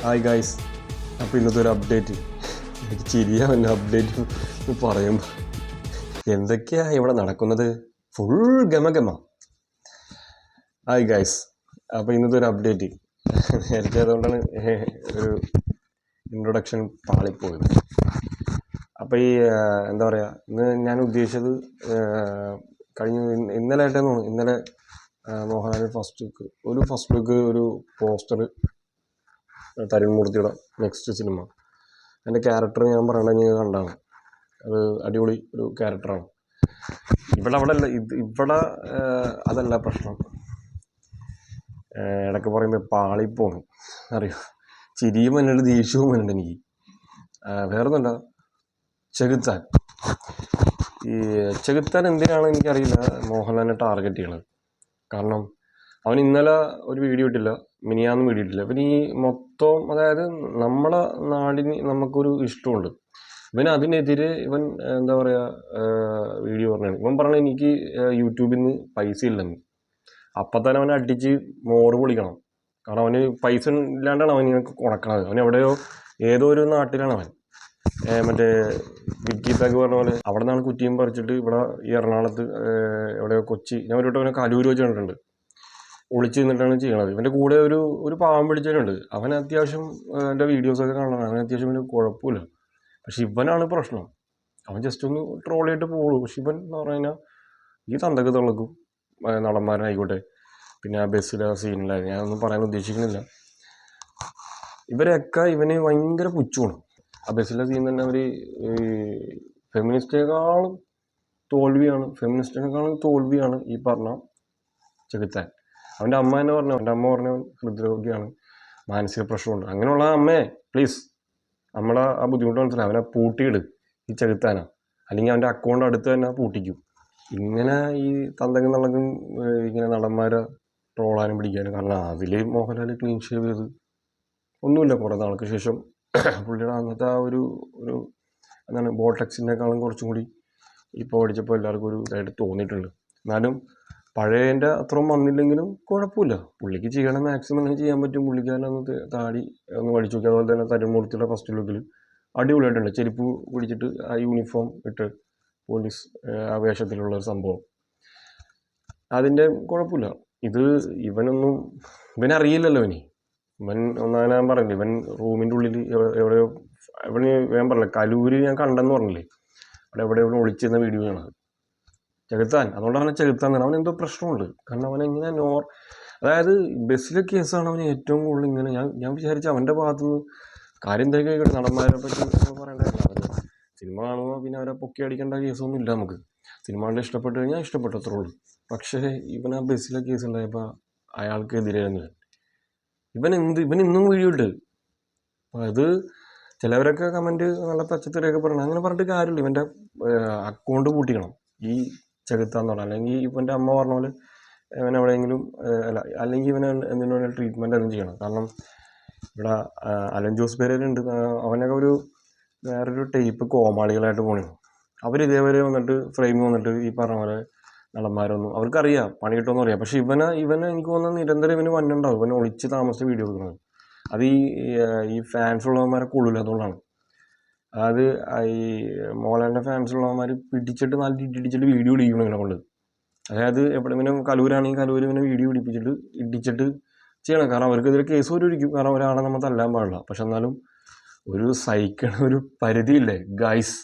Hi guys, അപ്പോൾ ഇന്നത്തെ ഒരു അപ്ഡേറ്റ്. എനിക്ക് ചിരിയാവല്ല അപ്ഡേറ്റ് പറയുമ്പോൾ. എന്തൊക്കെയാണ് ഇവിടെ നടക്കുന്നത്? ഫുൾ ഗമഗമ. ഹായ് ഗായ്സ്, അപ്പോൾ ഇന്നത്തെ ഒരു അപ്ഡേറ്റ്. നേരത്തെ അതുകൊണ്ടാണ് ഒരു ഇൻട്രൊഡക്ഷൻ പാളിപ്പോയത്. അപ്പോൾ ഈ എന്താ പറയുക, ഇന്ന് ഞാൻ ഉദ്ദേശിച്ചത് ഇന്നലെ ആയിട്ടെന്ന് തോന്നുന്നു. ഇന്നലെ മോഹൻലാൽ ഫസ്റ്റ് ലുക്ക് ഒരു പോസ്റ്റർ, തരുൺ മൂർത്തിയുടെ നെക്സ്റ്റ് സിനിമ. എൻ്റെ ക്യാരക്ടർ ഞാൻ പറയണത് നിങ്ങൾ കണ്ടാണ്. അത് അടിപൊളി ഒരു ക്യാരക്ടറാണ്. ഇവിടെ അതല്ല പ്രശ്നം. ഇടയ്ക്ക് പറയുമ്പോൾ പാളിപ്പോണം അറിയോ. ചിരിയും വന്നിട്ട് ദേഷ്യവും വന്നിട്ട് എനിക്ക്. വേറൊന്നുമല്ല, ചെകുത്താൻ. ഈ ചെകുത്താൻ എന്തിനാണ് എനിക്കറിയില്ല മോഹൻലാലിനെ ടാർഗറ്റ് ചെയ്യണത്. കാരണം അവൻ ഇന്നലെ ഒരു വീഡിയോ ഇട്ടില്ല, മിനിയാന്നും വീഡിയോ ഇട്ടില്ല. ഇവൻ ഈ മൊത്തം, അതായത് നമ്മളെ നാടിന് നമുക്കൊരു ഇഷ്ടമുണ്ട്, ഇവൻ അതിനെതിരെ ഇവൻ എന്താ പറയുക വീഡിയോ പറഞ്ഞാണ്. ഇവൻ പറഞ്ഞത് എനിക്ക് യൂട്യൂബിൽ നിന്ന് പൈസ ഇല്ലെന്ന്. അപ്പം തന്നെ അവനെ അടിച്ച് മോറ് പൊളിക്കണം. കാരണം അവന് പൈസ ഇല്ലാണ്ടാണ് അവൻ ഇങ്ങനെ ഉണക്കണത്. അവൻ എവിടെയോ ഏതോ ഒരു നാട്ടിലാണ് അവൻ. മറ്റേ വിക്കിത്താക്ക് പറഞ്ഞ പോലെ അവിടെ നിന്നാണ് കുറ്റിയും പറിച്ചിട്ട് ഇവിടെ ഈ എറണാകുളത്ത് എവിടെയോ കൊച്ചി, ഞാൻ ഒരു വട്ടം അവനെ കലൂർ വെച്ച് കണ്ടിട്ടുണ്ട്, ഒളിച്ച് നിന്നിട്ടാണ് ചെയ്യണത്. ഇവൻ്റെ കൂടെ ഒരു പാവം പിടിച്ചവനുണ്ട്. അവൻ അത്യാവശ്യം എൻ്റെ വീഡിയോസൊക്കെ കാണണം, അവൻ അത്യാവശ്യം പിന്നെ കുഴപ്പമില്ല. പക്ഷെ ഇവനാണ് പ്രശ്നം. അവൻ ജസ്റ്റ് ഒന്ന് ട്രോൾ ചെയ്തിട്ട് പോകുള്ളൂ. പക്ഷെ ഇവൻ എന്ന് പറഞ്ഞു കഴിഞ്ഞാൽ ഈ തന്തക്ക് തിളക്കും. നടന്മാരായിക്കോട്ടെ, പിന്നെ ആ ബസ്സിലെ സീനിലായിരുന്നു, ഞാനൊന്നും പറയാൻ ഉദ്ദേശിക്കുന്നില്ല. ഇവരൊക്കെ ഇവന് ഭയങ്കര പുച്ഛമാണ്. ആ ബസ്സിലെ സീൻ തന്നെ അവർ ഫെമിനിസ്റ്റിനേക്കാളും തോൽവിയാണ് ഈ പറഞ്ഞ ചെകുത്താൻ. അവൻ്റെ അമ്മ തന്നെ പറഞ്ഞു, അവൻ്റെ അമ്മ പറഞ്ഞു ഹൃദ്രോഗിയാണ്, മാനസിക പ്രശ്നമുണ്ട്. അങ്ങനെയുള്ള അമ്മയെ പ്ലീസ് നമ്മളെ ആ ബുദ്ധിമുട്ട് മനസ്സിലായി. അവനെ പൂട്ടിയിട് ഈ ചെകുത്താനാ, അല്ലെങ്കിൽ അവൻ്റെ അക്കൗണ്ട് അടുത്ത് തന്നെ പൂട്ടിക്കും. ഇങ്ങനെ ഈ തന്തക്കും തള്ളക്കും ഇങ്ങനെ നടന്മാരെ ട്രോളാനും പിടിക്കാനും. കാരണം അതിൽ മോഹൻലാൽ ക്ലീൻ ഷേവ് ചെയ്ത് ഒന്നുമില്ല, കുറേ നാൾക്ക് ശേഷം പുള്ളിയുടെ അന്നത്തെ ആ ഒരു എന്താണ് ബോട്ടക്സിനേക്കാളും കുറച്ചും കൂടി ഇപ്പോൾ പഠിച്ചപ്പോൾ എല്ലാവർക്കും ഒരു ഇതായിട്ട് തോന്നിയിട്ടുണ്ട്. എന്നാലും പഴയതിൻ്റെ അത്രയും വന്നില്ലെങ്കിലും കുഴപ്പമില്ല. പുള്ളിക്ക് ചെയ്യണം മാക്സിമം അങ്ങനെ ചെയ്യാൻ പറ്റും. പുള്ളിക്കാരനൊന്ന് താടി ഒന്ന് പഠിച്ചു നോക്കി. അതുപോലെ തന്നെ തരുൺ മൂർത്തിയുടെ ഫസ്റ്റ് ലുക്കിൽ അടിപൊളിയായിട്ടുണ്ട്. ചെരുപ്പ് പിടിച്ചിട്ട് ആ യൂണിഫോം ഇട്ട് പോലീസ് ആ വേഷത്തിലുള്ള ഒരു സംഭവം, അതിൻ്റെ കുഴപ്പമില്ല. ഇവനറിയില്ലല്ലോ. ഇവൻ ഒന്നാം ഞാൻ പറഞ്ഞില്ലേ, ഇവൻ റൂമിൻ്റെ ഉള്ളിൽ എവിടെയോ, ഞാൻ പറഞ്ഞില്ല കലൂര് ഞാൻ കണ്ടെന്ന് പറഞ്ഞില്ലേ, അവിടെ എവിടെയോ ഒളിച്ചിരുന്ന വീഡിയോ ആണ് ചെകുത്താൻ. അതുകൊണ്ടാണ് ചെകുത്താൻ തന്നെ. അവനെന്തോ പ്രശ്നമുണ്ട്. കാരണം അവനെങ്ങനെ അതായത് ബസ്സിലെ കേസാണ് അവന് ഏറ്റവും കൂടുതൽ ഇങ്ങനെ. ഞാൻ വിചാരിച്ച അവൻ്റെ ഭാഗത്തുനിന്ന് കാര്യം എന്തൊക്കെ നടന്മാരെ പറ്റി പറയേണ്ടതല്ല. സിനിമ കാണുമ്പോൾ പിന്നെ അവരെ പൊക്കി അടിക്കേണ്ട കേസൊന്നും ഇല്ല നമുക്ക്. സിനിമ കണ്ട് ഇഷ്ടപ്പെട്ട് കഴിഞ്ഞാൽ ഇഷ്ടപ്പെട്ടത്രേ ഉള്ളൂ. പക്ഷേ ഇവൻ ആ ബസ്സിലെ കേസ് ഉണ്ടായപ്പോൾ അയാൾക്കെതിരെയായിരുന്നു ഇവൻ ഇന്നും വീഡിയോ ഇട്ട്. അപ്പോൾ അത് ചിലവരൊക്കെ കമൻറ്റ് നല്ല പച്ചത്തറിയൊക്കെ പറയണം. അങ്ങനെ പറഞ്ഞിട്ട് കാര്യമില്ല. ഇവൻ്റെ അക്കൗണ്ട് പൂട്ടിക്കണം ഈ ചെകുത്താന്ന് പറഞ്ഞാൽ. അല്ലെങ്കിൽ ഇവൻ്റെ അമ്മ പറഞ്ഞ പോലെ ഇവൻ എവിടെയെങ്കിലും അല്ലെങ്കിൽ ഇവനെ എന്തിനാണ് ട്രീറ്റ്മെൻറ്റ് അതും ചെയ്യണം. കാരണം ഇവിടെ അലൻ ജോസ് പെരേരുണ്ട്, അവനൊക്കെ വേറൊരു ടൈപ്പ് കോമാളികളായിട്ട് പോണു. അവരിതേവരെ വന്നിട്ട് ഫ്രെയിം വന്നിട്ട് ഈ പറഞ്ഞ പോലെ നടന്മാരൊന്നും അവർക്കറിയാം പണി കിട്ടുമെന്ന് അറിയാം. പക്ഷെ ഇവനെ എനിക്ക് തോന്നുന്നത് നിരന്തരം ഇവന് വന്നുണ്ടാവും. ഇവനെ ഒളിച്ച് താമസിച്ച് വീഡിയോ എടുക്കുന്നത്. അത് ഈ ഫാൻസ് ഉള്ളവന്മാരെ കൊള്ളില്ല, അതുകൊണ്ടാണ്. അതായത് ഈ മോഹൻലാലിൻ്റെ ഫാൻസ് ഉള്ളവന്മാർ പിടിച്ചിട്ട് നല്ല ഇടിച്ചിട്ട് വീഡിയോ ഇടിക്കണം ഇവനെ കൊണ്ട്. അതായത് എപ്പോഴെങ്കിലും കലൂരാണെങ്കിൽ കലൂർ ഇവനെ വീഡിയോ ഇടിച്ചിട്ട് ചെയ്യണം. കാരണം അവർക്കെതിരെ കേസ് ഇരിക്കും. കാരണം ഒരാളെ നമ്മൾ തല്ലാൻ പാടില്ല. പക്ഷെ എന്നാലും ഒരു സഹിക്കണ ഒരു പരിധിയില്ലേ ഗൈസ്.